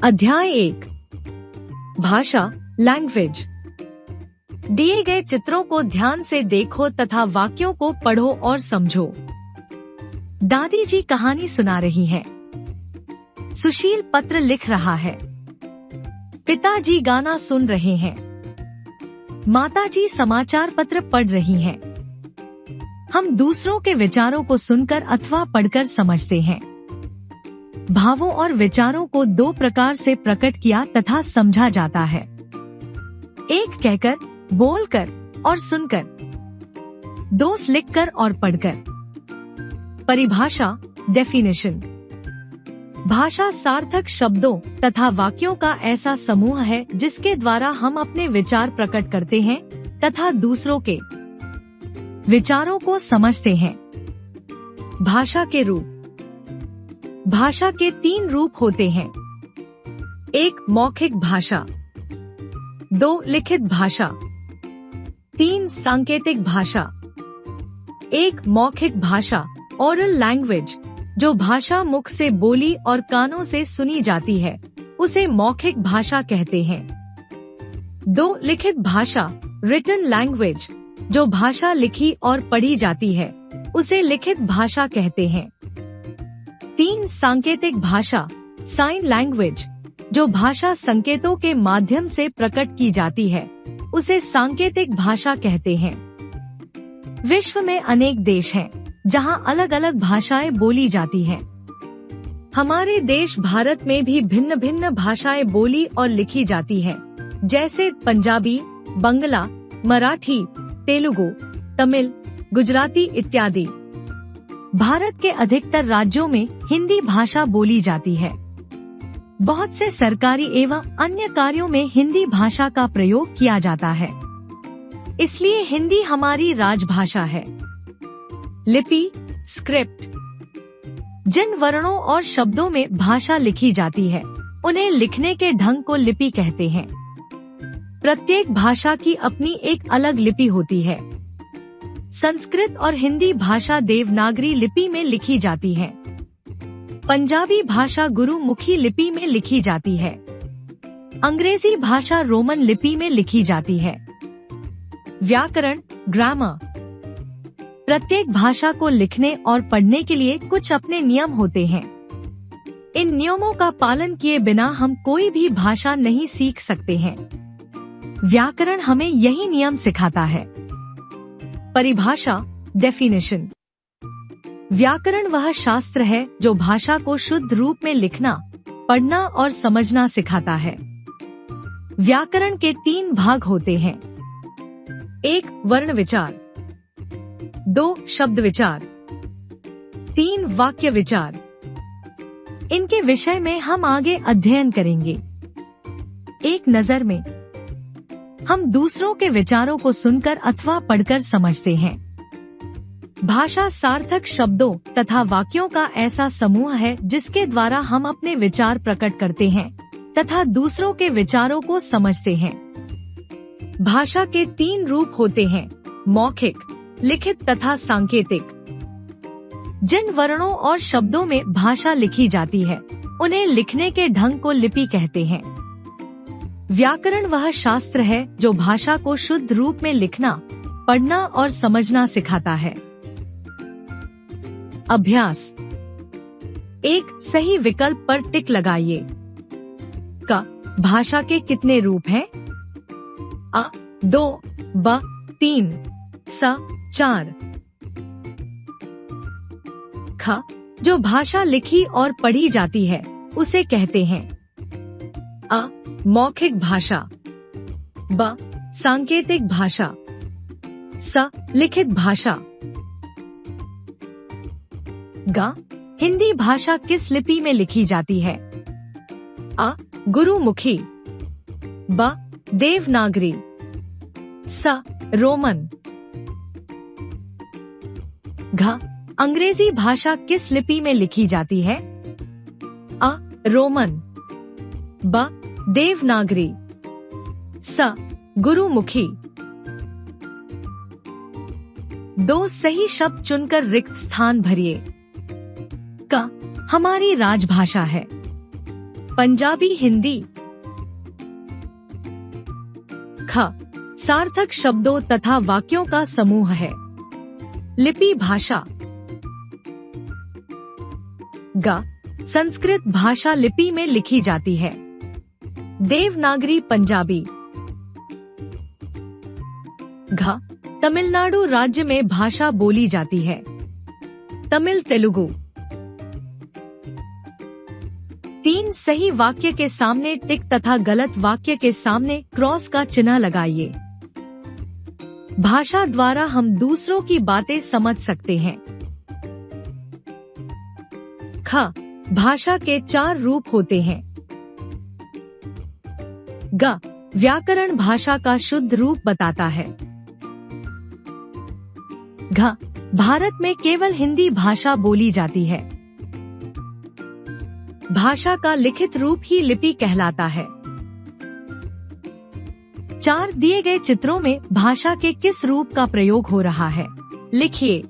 अध्याय 1 भाषा लैंग्वेज। दिए गए चित्रों को ध्यान से देखो तथा वाक्यों को पढ़ो और समझो। दादी जी कहानी सुना रही हैं। सुशील पत्र लिख रहा है। पिताजी गाना सुन रहे हैं। माताजी समाचार पत्र पढ़ रही हैं। हम दूसरों के विचारों को सुनकर अथवा पढ़कर समझते हैं। भावों और विचारों को दो प्रकार से प्रकट किया तथा समझा जाता है। एक कहकर, बोलकर और सुनकर। दो लिखकर और पढ़कर। परिभाषा डेफिनेशन। भाषा सार्थक शब्दों तथा वाक्यों का ऐसा समूह है जिसके द्वारा हम अपने विचार प्रकट करते हैं तथा दूसरों के विचारों को समझते हैं। भाषा के रूप। भाषा के 3 रूप होते हैं। 1 मौखिक भाषा, 2 लिखित भाषा, 3 सांकेतिक भाषा। 1 मौखिक भाषा ओरल लैंग्वेज, जो भाषा मुख से बोली और कानों से सुनी जाती है, उसे मौखिक भाषा कहते हैं। 2 लिखित भाषा रिटन लैंग्वेज, जो भाषा लिखी और पढ़ी जाती है, उसे लिखित भाषा कहते हैं। 3 सांकेतिक भाषा साइन लैंग्वेज, जो भाषा संकेतों के माध्यम से प्रकट की जाती है, उसे सांकेतिक भाषा कहते हैं। विश्व में अनेक देश हैं जहां अलग अलग भाषाएं बोली जाती हैं। हमारे देश भारत में भी भिन्न भिन्न भाषाएं बोली और लिखी जाती हैं, जैसे पंजाबी, बंगला, मराठी, तेलुगु, तमिल, गुजराती इत्यादि। भारत के अधिकतर राज्यों में हिंदी भाषा बोली जाती है। बहुत से सरकारी एवं अन्य कार्यों में हिंदी भाषा का प्रयोग किया जाता है, इसलिए हिंदी हमारी राजभाषा है। लिपि स्क्रिप्ट। जिन वर्णों और शब्दों में भाषा लिखी जाती है, उन्हें लिखने के ढंग को लिपि कहते हैं। प्रत्येक भाषा की अपनी एक अलग लिपि होती है। संस्कृत और हिंदी भाषा देवनागरी लिपि में लिखी जाती है। पंजाबी भाषा गुरुमुखी लिपि में लिखी जाती है। अंग्रेजी भाषा रोमन लिपि में लिखी जाती है। व्याकरण ग्रामर। प्रत्येक भाषा को लिखने और पढ़ने के लिए कुछ अपने नियम होते हैं। इन नियमों का पालन किए बिना हम कोई भी भाषा नहीं सीख सकते हैं। व्याकरण हमें यही नियम सिखाता है। परिभाषा डेफिनेशन। व्याकरण वह शास्त्र है जो भाषा को शुद्ध रूप में लिखना, पढ़ना और समझना सिखाता है। व्याकरण के 3 भाग होते हैं। 1 वर्ण विचार, 2 शब्द विचार, 3 वाक्य विचार। इनके विषय में हम आगे अध्ययन करेंगे। एक नजर में हम दूसरों के विचारों को सुनकर अथवा पढ़कर समझते हैं। भाषा सार्थक शब्दों तथा वाक्यों का ऐसा समूह है जिसके द्वारा हम अपने विचार प्रकट करते हैं तथा दूसरों के विचारों को समझते हैं। भाषा के 3 रूप होते हैं, मौखिक, लिखित तथा सांकेतिक। जिन वर्णों और शब्दों में भाषा लिखी जाती है, उन्हें लिखने के ढंग को लिपि कहते हैं। व्याकरण वह शास्त्र है जो भाषा को शुद्ध रूप में लिखना, पढ़ना और समझना सिखाता है। अभ्यास। 1 सही विकल्प पर टिक लगाइए। क भाषा के कितने रूप हैं? अ 2, ब 3, स 4। ख जो भाषा लिखी और पढ़ी जाती है, उसे कहते हैं। अ मौखिक भाषा, ब सांकेतिक भाषा, स लिखित भाषा। ग हिंदी भाषा किस लिपि में लिखी जाती है? अ गुरुमुखी, ब देवनागरी, स रोमन। घ अंग्रेजी भाषा किस लिपि में लिखी जाती है? अ रोमन, ब देवनागरी, स गुरुमुखी। 2 सही शब्द चुनकर रिक्त स्थान भरिए। क हमारी राजभाषा है। पंजाबी हिंदी। ख सार्थक शब्दों तथा वाक्यों का समूह है। लिपि भाषा। ग संस्कृत भाषा लिपि में लिखी जाती है। देवनागरी पंजाबी। घ तमिलनाडु राज्य में भाषा बोली जाती है। तमिल तेलुगु। 3 सही वाक्य के सामने टिक तथा गलत वाक्य के सामने क्रॉस का चिन्ह लगाइए। भाषा द्वारा हम दूसरों की बातें समझ सकते हैं। ख भाषा के 4 रूप होते हैं। ग व्याकरण भाषा का शुद्ध रूप बताता है। घ भारत में केवल हिंदी भाषा बोली जाती है। भाषा का लिखित रूप ही लिपि कहलाता है। 4 दिए गए चित्रों में भाषा के किस रूप का प्रयोग हो रहा है? लिखिए।